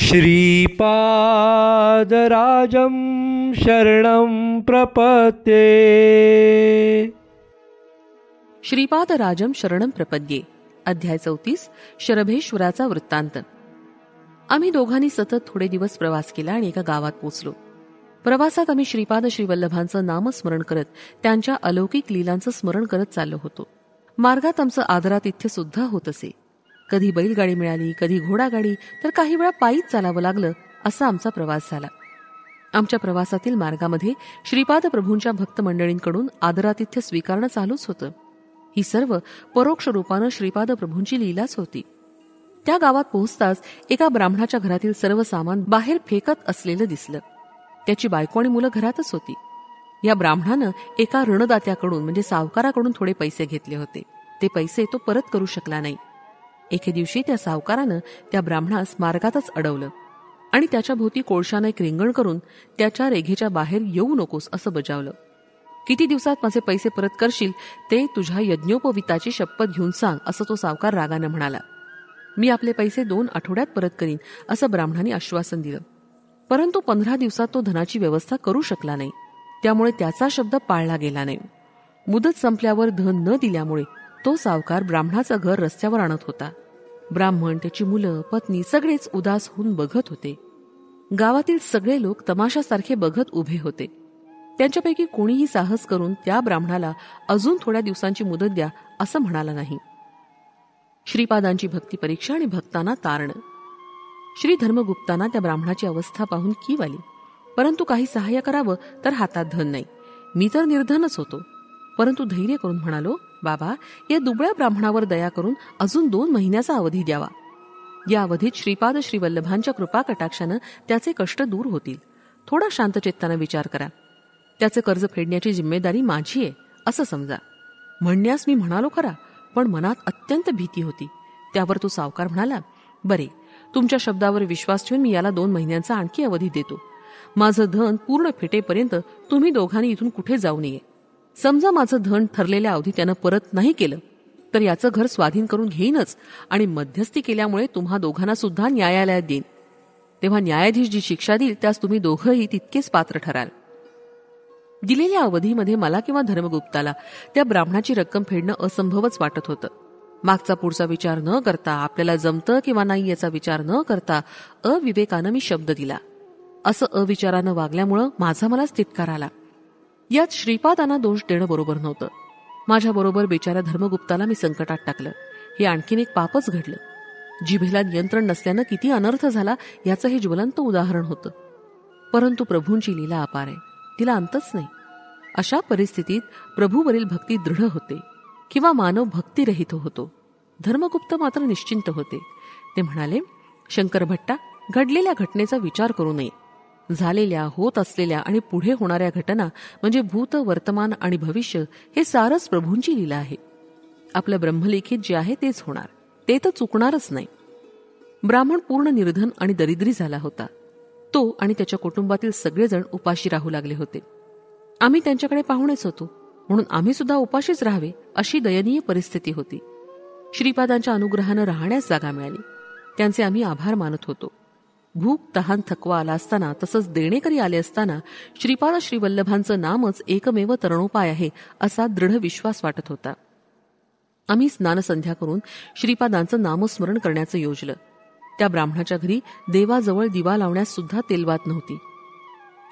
श्रीपादराजं शरणं प्रपद्ये. श्रीपादराजं शरणं प्रपद्ये. अध्याय 34. शरभेश्वराचा वृत्तांत. आम्ही दोघांनी सतत थोडे दिवस प्रवास केला आणि एका गावात पोचलो. प्रवासात आम्ही श्रीपाद श्रीवल्लभांचं नामस्मरण करत त्यांच्या अलौकिक लीलांचं स्मरण करत चाललो होतो. मार्गात आमचं आदरातिथ्य सुद्धा होत असे. कधी बैलगाडी मिळाली, कधी घोडागाडी, तर काही वेळा पायीच चालावं लागलं. असा आमचा प्रवास झाला. आमच्या प्रवासातील मार्गामध्ये श्रीपाद प्रभूंच्या भक्त मंडळींकडून आदरातिथ्य स्वीकारणं चालूच होतं. ही सर्व परोक्ष रूपानं श्रीपाद प्रभूंची लीलाच होती. त्या गावात पोहोचताच एका ब्राह्मणाच्या घरातील सर्व सामान बाहेर फेकत असलेलं दिसलं. त्याची बायको आणि मुलं घरातच होती. या ब्राह्मणानं एका ऋणदात्याकडून म्हणजे सावकाराकडून थोडे पैसे घेतले होते. ते पैसे तो परत करू शकला नाही. एके दिवशी त्या सावकारानं त्या ब्राह्मणास मार्गातच अडवलं आणि त्याच्या भोवती कोळशानं एक रिंगण करून त्याच्या रेघेच्या बाहेर येऊ नकोस असं बजावलं. किती दिवसात माझे पैसे परत करशील ते तुझ्या यज्ञोपविताची शपथ घेऊन सांग असं तो सावकार रागानं म्हणाला. मी आपले पैसे 2 आठवड्यात परत करीन असं ब्राह्मणाने आश्वासन दिलं. परंतु 15 दिवसात तो धनाची व्यवस्था करू शकला नाही. त्यामुळे त्याचा शब्द पाळला गेला नाही. मुदत संपल्यावर धन न दिल्यामुळे तो सावकार ब्राह्मणाचं घर रस्त्यावर आणत होता. ब्राह्मण, त्याची मुलं, पत्नी सगळेच उदास होऊन बघत होते. गावातील सगळे लोक तमाशासारखे बघत उभे होते. त्यांच्यापैकी कोणीही साहस करून त्या ब्राह्मणाला अजून थोड्या दिवसांची मुदत द्या असं म्हणाला नाही. श्रीपादांची भक्ती परीक्षा आणि भक्तांना तारणं. श्री धर्मगुप्तांना त्या ब्राह्मणाची अवस्था पाहून कीव आली. परंतु काही सहाय्य करावं तर हातात धन नाही. मी तर निर्धनच होतो. परंतु धैर्य करून म्हणालो, बाबा, या दुबळ्या ब्राह्मणावर दया करून अजून 2 महिन्याचा अवधी द्यावा. या अवधीत श्रीपाद श्रीवल्लभांच्या कृपा कटाक्षानं त्याचे कष्ट दूर होतील. थोडा शांतचित्तानं विचार करा. त्याचे कर्ज फेडण्याची जिम्मेदारी माझी आहे असं समजा. म्हणण्यास मी म्हणालो खरा, पण मनात अत्यंत भीती होती. त्यावर तो सावकार म्हणाला, बरे, तुमच्या शब्दावर विश्वास ठेवून मी याला 2 महिन्यांचा आणखी अवधी देतो. माझं धन पूर्ण फेटेपर्यंत तुम्ही दोघांनी इथून कुठे जाऊ नये. समजा माझं धन ठरलेल्या अवधी त्यानं परत नाही केलं तर याचं घर स्वाधीन करून घेईनच आणि मध्यस्थी केल्यामुळे तुम्हा दोघांना सुद्धा न्यायालयात देईन. तेव्हा न्यायाधीश जी शिक्षा देईल त्यास तुम्ही दोघंही तितकेच पात्र ठराल. दिलेल्या अवधीमध्ये मला किंवा धर्मगुप्ताला त्या ब्राह्मणाची रक्कम फेडणं असंभवच वाटत होतं. मागचा पुढचा विचार न करता, आपल्याला जमतं किंवा नाही याचा विचार न करता अविवेकानं मी शब्द दिला. असं अविचारानं वागल्यामुळं माझा मलाच तिटकार आला. यात श्रीपादांना दोष देणं बरोबर नव्हतं. माझ्याबरोबर बिचाऱ्या धर्मगुप्ताला मी संकटात टाकलं. हे आणखीन एक पापच घडलं. जिभेला नियंत्रण नसल्यानं किती अनर्थ झाला याचं हे ज्वलंत उदाहरण होतं. परंतु प्रभूंची लीला अपार आहे, तिला अंतच नाही. अशा परिस्थितीत प्रभूवरील भक्ती दृढ होते किंवा मानव भक्तिरहित होतो. धर्मगुप्त मात्र निश्चिंत होते. ते म्हणाले, शंकर भट्टा, घडलेल्या घटनेचा विचार करू नये. झालेल्या, होत असलेल्या आणि पुढे होणाऱ्या घटना म्हणजे भूत, वर्तमान आणि भविष्य हे सारच प्रभूंची लीला आहे. आपलं ब्रह्मलिखित जे आहे तेच होणार, ते तर चुकणारच नाही. ब्राह्मण पूर्ण निर्धन आणि दरिद्री झाला होता. तो आणि त्याच्या कुटुंबातील सगळेजण उपाशी राहू लागले होते. आम्ही त्यांच्याकडे पाहुणेच होतो, म्हणून आम्ही सुद्धा उपाशीच राहावे अशी दयनीय परिस्थिती होती. श्रीपादांच्या अनुग्रहानं राहण्यास जागा मिळाली. त्यांचे आम्ही आभार मानत होतो. भूक, तहान, थकवा आला असताना, तसंच देणेकरी आले असताना श्रीपाद श्रीवल्लभांचं नामच एकमेव तरणोपाय आहे असा दृढ विश्वास वाटत होता. आम्ही स्नानसंध्या करून श्रीपादांचं नामस्मरण करण्याचं योजलं. त्या ब्राह्मणाच्या घरी देवाजवळ दिवा लावण्यास सुद्धा तेलवात नव्हती.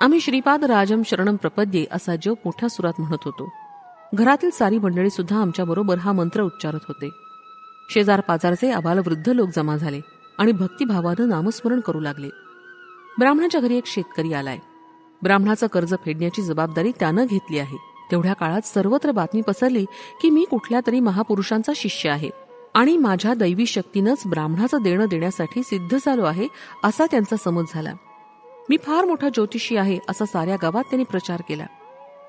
आम्ही श्रीपाद राजम शरणम प्रपद्ये असा जप मोठ्या सुरात म्हणत होतो. घरातील सारी मंडळी सुद्धा आमच्याबरोबर हा मंत्र उच्चारत होते. शेजार पाजारचे आबालवृद्ध लोक जमा झाले आणि भक्तिभावानं नामस्मरण करू लागले. ब्राह्मणाच्या घरी एक शेतकरी आलाय. ब्राह्मणाचं कर्ज फेडण्याची जबाबदारी त्यानं घेतली आहे. तेवढ्या काळात सर्वत्र बातमी पसरली की मी कुठल्या तरी महापुरुषांचा शिष्य आहे आणि माझ्या दैवी शक्तीनंच ब्राह्मणाचं देणं देण्यासाठी सिद्ध झालो आहे असा त्यांचा समज झाला. मी फार मोठा ज्योतिषी आहे असा साऱ्या गावात त्यांनी प्रचार केला.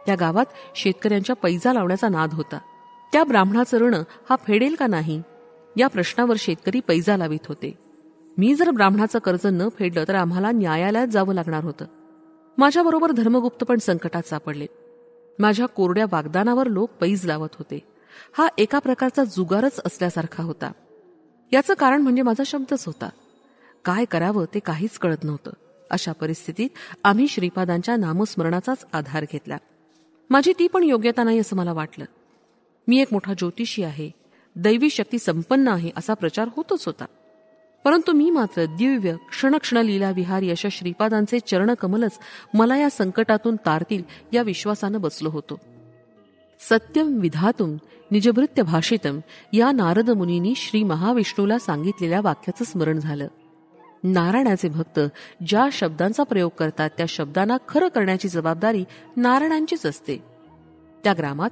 त्या गावात शेतकऱ्यांच्या पैजा लावण्याचा नाद होता. त्या ब्राह्मणाचं ऋण हा फेडेल का नाही या प्रश्नावर शेतकरी पैजा लावित होते. मी जर ब्राह्मणाचं कर्ज न फेडलं तर आम्हाला न्यायालयात जावं लागणार होतं. माझ्याबरोबर धर्मगुप्त पण संकटात सापडले. माझ्या कोरड्या वाग्दानावर लोक पैज लावत होते. हा एका प्रकारचा जुगारच असल्यासारखा होता. याचं कारण म्हणजे माझा शब्दच होता. काय करावं ते काहीच कळत नव्हतं. अशा परिस्थितीत आम्ही श्रीपादांच्या नामस्मरणाचाच आधार घेतला. माझी ती पण योग्यता नाही असं मला वाटलं. मी एक मोठा ज्योतिषी आहे, दैवी शक्ती संपन्न आहे असा प्रचार होतच होता. परंतु मी मात्र दिव्य क्षणक्षण लीला विहारी अशा श्रीपादांचे चरणकमलच मला या संकटातून तारतील या विश्वासानं बसलो होतो. सत्यम विधातुम निजभृत्य भाषितम या नारद मुनींनी श्री महाविष्णूला सांगितलेल्या वाक्याचं स्मरण झालं. नारायणाचे भक्त ज्या शब्दांचा प्रयोग करतात त्या शब्दांना खरं करण्याची जबाबदारी नारायणांचीच असते. त्या ग्रामात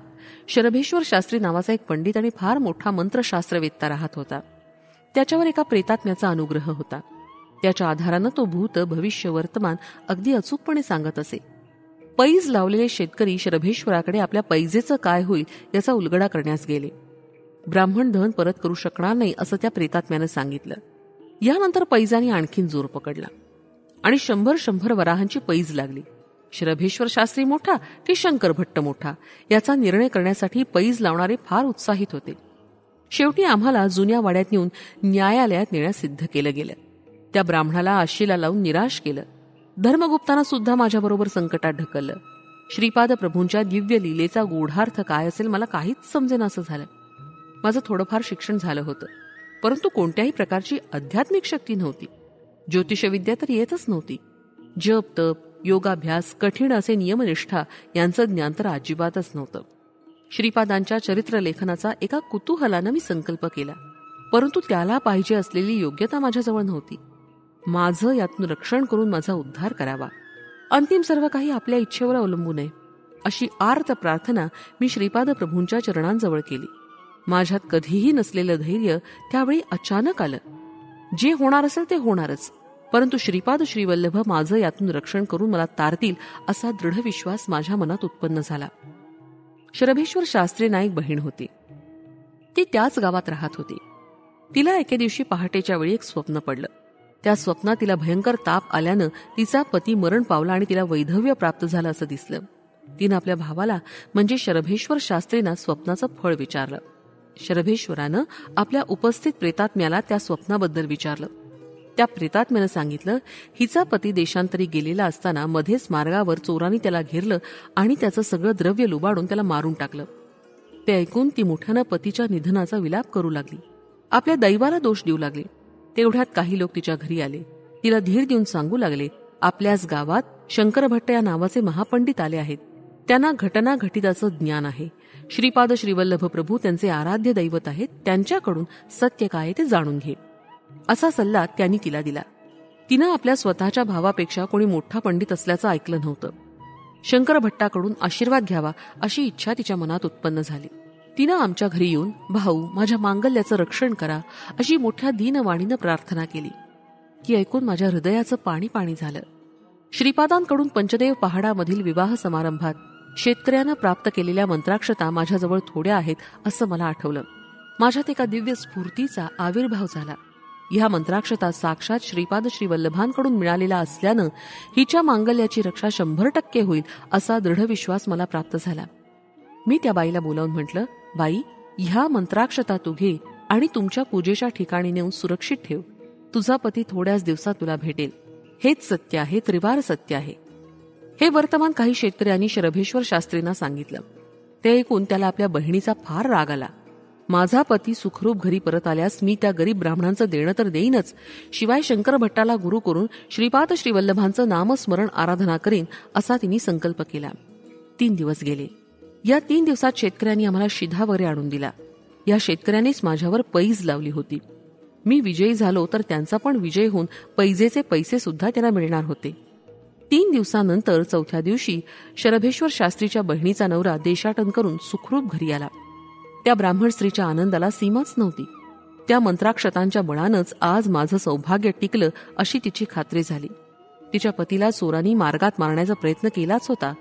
शरभेश्वर शास्त्री नावाचा एक पंडित आणि फार मोठा मंत्रशास्त्रवेत्ता राहत होता. त्याच्यावर एका प्रेतात्म्याचा अनुग्रह होता. त्याच्या आधारानं तो भूत भविष्य वर्तमान अगदी अचूकपणे सांगत असे. पैज लावलेले शेतकरी शरभेश्वराकडे आपल्या पैजेचं काय होईल याचा उलगडा करण्यास गेले. ब्राह्मण धन परत करू शकणार नाही असं त्या प्रेतात्म्यानं सांगितलं. यानंतर पैजाने आणखीन जोर पकडला आणि 100 वराहांची पैज लागली. शरभेश्वर शास्त्री मोठा की शंकर भट्ट मोठा याचा निर्णय करण्यासाठी पैज लावणारे फार उत्साहित होते. शेवटी आम्हाला जुन्या वाड्यात नेऊन न्यायालयात नेण्यास सिद्ध केलं गेलं. त्या ब्राह्मणाला आशेला लावून निराश केलं. धर्मगुप्तांना सुद्धा माझ्याबरोबर संकटात ढकललं. श्रीपाद प्रभूंच्या दिव्य लीलेचा गूढार्थ काय असेल मला काहीच समजेनासं झालं. माझं थोडंफार शिक्षण झालं होतं, परंतु कोणत्याही प्रकारची आध्यात्मिक शक्ती नव्हती. ज्योतिषविद्या तर येतच नव्हती. जप तप योगाभ्यास कठीण असे नियमनिष्ठा यांचं ज्ञान तर अजिबातच नव्हतं. श्रीपादांच्या चरित्रलेखनाचा एका कुतूहलानं मी संकल्प केला, परंतु त्याला पाहिजे असलेली योग्यता माझ्याजवळ नव्हती. माझं यातून रक्षण करून माझा उद्धार करावा, अंतिम सर्व काही आपल्या इच्छेवर अवलंबून आहे अशी आर्त प्रार्थना मी श्रीपाद प्रभूंच्या चरणांजवळ केली. माझ्यात कधीही नसलेलं धैर्य त्यावेळी अचानक आलं. जे होणार असेल ते होणारच, परंतु श्रीपाद श्रीवल्लभ माझं यातून रक्षण करून मला तारतील असा दृढ विश्वास माझ्या मनात उत्पन्न झाला. शरभेश्वर शास्त्री नाईक बहीण होती. ती त्याच गावात राहत होती. तिला एके दिवशी पहाटेच्या वेळी एक स्वप्न पडलं. त्या स्वप्नात तिला भयंकर ताप आल्यानं तिचा पती मरण पावला आणि तिला वैधव्य प्राप्त झालं असं दिसलं. तिनं आपल्या भावाला म्हणजे शरभेश्वर शास्त्रींना स्वप्नाचं फळ विचारलं. शरभेश्वरानं आपल्या उपस्थित प्रेतात्म्याला त्या स्वप्नाबद्दल विचारलं. त्या प्रेतात्म्यानं सांगितलं, हिचा पती देशांतरी गेलेला असताना मध्येच मार्गावर चोरांनी त्याला घेरलं आणि त्याचं सगळं द्रव्य लुबाडून त्याला मारून टाकलं. ते ऐकून ती मोठ्यानं पतीच्या निधनाचा विलाप करू लागली. आपल्या दैवाला दोष देऊ लागली. तेवढ्यात काही लोक तिच्या घरी आले. तिला धीर देऊन सांगू लागले, आपल्याच गावात शंकर भट्ट या नावाचे महापंडित आले आहेत. त्यांना घटना घटिताचं ज्ञान आहे. श्रीपाद श्रीवल्लभ प्रभू त्यांचे आराध्य दैवत आहेत. त्यांच्याकडून सत्य काय ते जाणून घे असा सल्ला त्यांनी तिला दिला. तिनं आपल्या स्वतःच्या भावापेक्षा कोणी मोठा पंडित असल्याचं ऐकलं नव्हतं. शंकर भट्टाकडून आशीर्वाद घ्यावा अशी इच्छा तिच्या मनात उत्पन्न झाली. तिनं आमच्या घरी येऊन, भाऊ माझ्या मांगल्याचं रक्षण करा अशी मोठ्या दीनवाणीनं प्रार्थना केली. ती ऐकून माझ्या हृदयाचं पाणी पाणी झालं. श्रीपादांकडून पंचदेव पहाडामधील विवाह समारंभात शेतकऱ्यानं प्राप्त केलेल्या मंत्राक्षता माझ्याजवळ थोड्या आहेत असं मला आठवलं. माझ्यात एका दिव्य स्फूर्तीचा आविर्भाव झाला. ह्या मंत्राक्षता साक्षात श्रीपाद श्रीवल्लभांकडून मिळालेला असल्यानं हिच्या मांगल्याची रक्षा 100% होईल असा दृढ विश्वास मला प्राप्त झाला. मी त्या बाईला बोलावून म्हटलं, बाई ह्या मंत्राक्षता तू घे आणि तुमच्या पूजेच्या ठिकाणी नेऊन सुरक्षित ठेव. तुझा पती थोड्याच दिवसात तुला भेटेल. हेच सत्य आहे, त्रिवार सत्य आहे. हे वर्तमान काही शेतकऱ्यांनी शरभेश्वर शास्त्रींना सांगितलं. ते ऐकून त्याला आपल्या बहिणीचा फार राग आला. माझा पती सुखरूप घरी परत आल्यास मी त्या गरीब ब्राह्मणांचं देणं तर देईनच, शिवाय शंकर भट्टाला गुरु करून श्रीपाद श्रीवल्लभांचं नामस्मरण आराधना करीन असा तिने संकल्प केला. 3 दिवस गेले. या 3 दिवसात शेतकऱ्यांनी आम्हाला शिधा वगैरे आणून दिला. या शेतकऱ्यांनीच माझ्यावर पैज लावली होती. मी विजयी झालो तर त्यांचा पण विजय होऊन पैजेचे पैसे सुद्धा त्यांना मिळणार होते. 3 दिवसानंतर 4थ्या दिवशी शरभेश्वर शास्त्रीच्या बहिणीचा नवरा देशाटन करून सुखरूप घरी आला. त्या ब्राह्मण स्त्रीच्या आनंदाला सीमाच नव्हती. त्या मंत्राक्षतांच्या बळानंच आज माझं सौभाग्य टिकलं अशी तिची खात्री झाली. तिच्या पतीला चोरांनी मार्गात मारण्याचा प्रयत्न केलाच होता,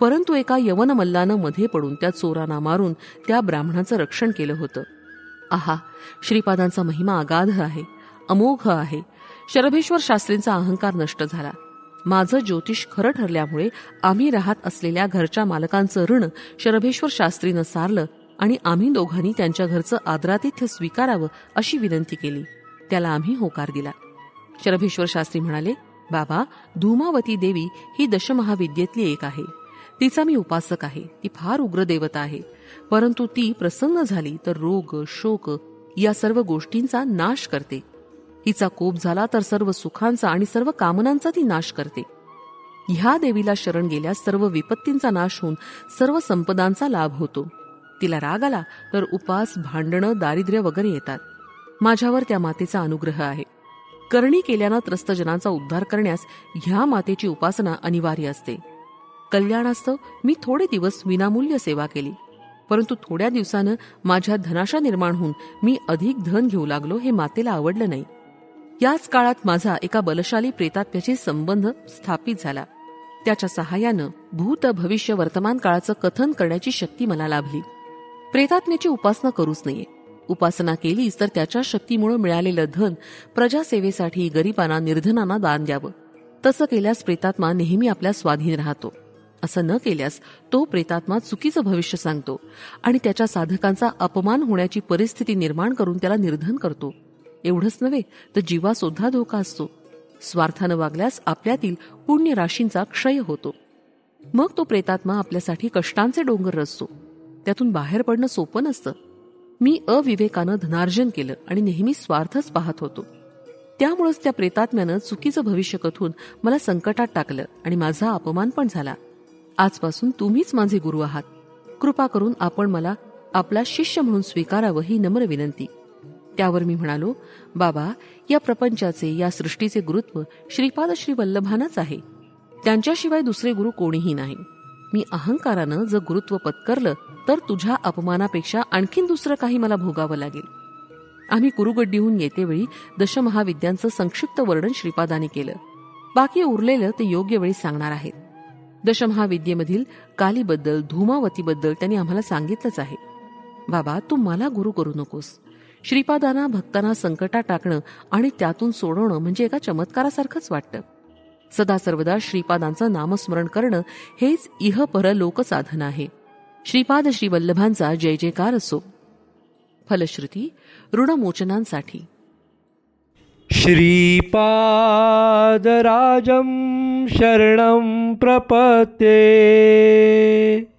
परंतु एका यवन मल्लानं मध्ये पडून त्या चोरांना मारून त्या ब्राह्मणाचं रक्षण केलं होतं. आहा, श्रीपादांचा महिमा अगाध आहे, अमोघ आहे. शरभेश्वर शास्त्रींचा अहंकार नष्ट झाला. माझं ज्योतिष खरं ठरल्यामुळे आम्ही राहत असलेल्या घरच्या मालकांचं ऋण शरभेश्वर शास्त्रीनं सारलं आणि आम्ही दोघांनी त्यांच्या घरचं आदरातिथ्य स्वीकारावं अशी विनंती केली. त्याला आम्ही होकार दिला. शरभेश्वर शास्त्री म्हणाले, बाबा, धूमावती देवी ही दशमहाविद्येतली एक आहे. तिचा मी उपासक आहे. ती फार उग्र देवता आहे. परंतु ती प्रसन्न झाली तर रोग, शोक या सर्व गोष्टींचा नाश करते. हिचा कोप झाला तर सर्व सुखांचा आणि सर्व कामनांचा ती नाश करते. ह्या देवीला शरण गेल्यास सर्व विपत्तींचा नाश होऊन सर्व संपदांचा लाभ होतो. तिला राग आला तर उपास, भांडणं, दारिद्र्य वगैरे येतात. माझ्यावर त्या मातेचा अनुग्रह आहे. करणी केल्यानं त्रस्तजनांचा उद्धार करण्यास ह्या मातेची उपासना अनिवार्य असते. कल्याणास्तव मी थोडे दिवस विनामूल्य सेवा केली. परंतु थोड्या दिवसानं माझ्या धनाशा निर्माण होऊन मी अधिक धन घेऊ लागलो. हे मातेला आवडलं नाही. याच काळात माझा एका बलशाली प्रेतात्म्याशी संबंध स्थापित झाला. त्याच्या सहाय्यानं भूत, भविष्य, वर्तमान काळाचं कथन करण्याची शक्ती मला लाभली. प्रेतात्म्याची उपासना करूच नये. उपासना केलीच तर त्याच्या शक्तीमुळे मिळालेलं धन प्रजासेवेसाठी गरिबांना, निर्धनांना दान द्यावं. तसं केल्यास प्रेतात्मा नेहमी आपल्या स्वाधीन राहतो. असं न केल्यास तो प्रेतात्मा चुकीचं भविष्य सांगतो आणि त्याच्या साधकांचा अपमान होण्याची परिस्थिती निर्माण करून त्याला निर्धन करतो. एवढंच नव्हे तर जीवासुद्धा धोका असतो. स्वार्थानं वागल्यास आपल्यातील पुण्य राशींचा क्षय होतो. मग तो प्रेतात्मा आपल्यासाठी कष्टांचे डोंगर रचतो. त्यातून बाहेर पडणं सोपं नसतं. मी अविवेकानं धनार्जन केलं आणि नेहमी स्वार्थच पाहत होतो. त्यामुळेच त्या प्रेतात्म्यानं चुकीचं भविष्य कथून मला संकटात टाकलं आणि माझा अपमान पण झाला. आजपासून तुम्हीच माझे गुरु आहात. कृपा करून आपण मला आपला शिष्य म्हणून स्वीकारावं ही नम्र विनंती. त्यावर मी म्हणालो, बाबा, या प्रपंचाचे, या सृष्टीचे गुरुत्व श्रीपाद श्री वल्लभांनाच आहे. त्यांच्याशिवाय दुसरे गुरु कोणीही नाही. मी अहंकारानं जर गुरुत्व पत्करलं तर तुझ्या अपमानापेक्षा आणखीन दुसरं काही मला भोगावं लागेल. आम्ही कुरुगड्डीहून येतेवेळी दशमहाविद्यांचं संक्षिप्त वर्णन श्रीपादाने केलं. बाकी उरलेलं ते योग्य वेळी सांगणार आहेत. दशमहाविद्येमधील कालीबद्दल, धूमावतीबद्दल त्यांनी आम्हाला सांगितलंच आहे. बाबा, तू मला गुरु करू नकोस. श्रीपादांना भक्तांना संकटात टाकणं आणि त्यातून सोडवणं म्हणजे एका चमत्कारासारखंच वाटतं. सदा सर्वदा श्रीपादांचं नामस्मरण करणं हेच इह पर लोकसाधन आहे. श्रीपाद श्री वल्लभांचा जय जयकार असो. फलश्रुती ऋणमोचनांसाठी श्रीपादराजं शरणं प्रपद्ये.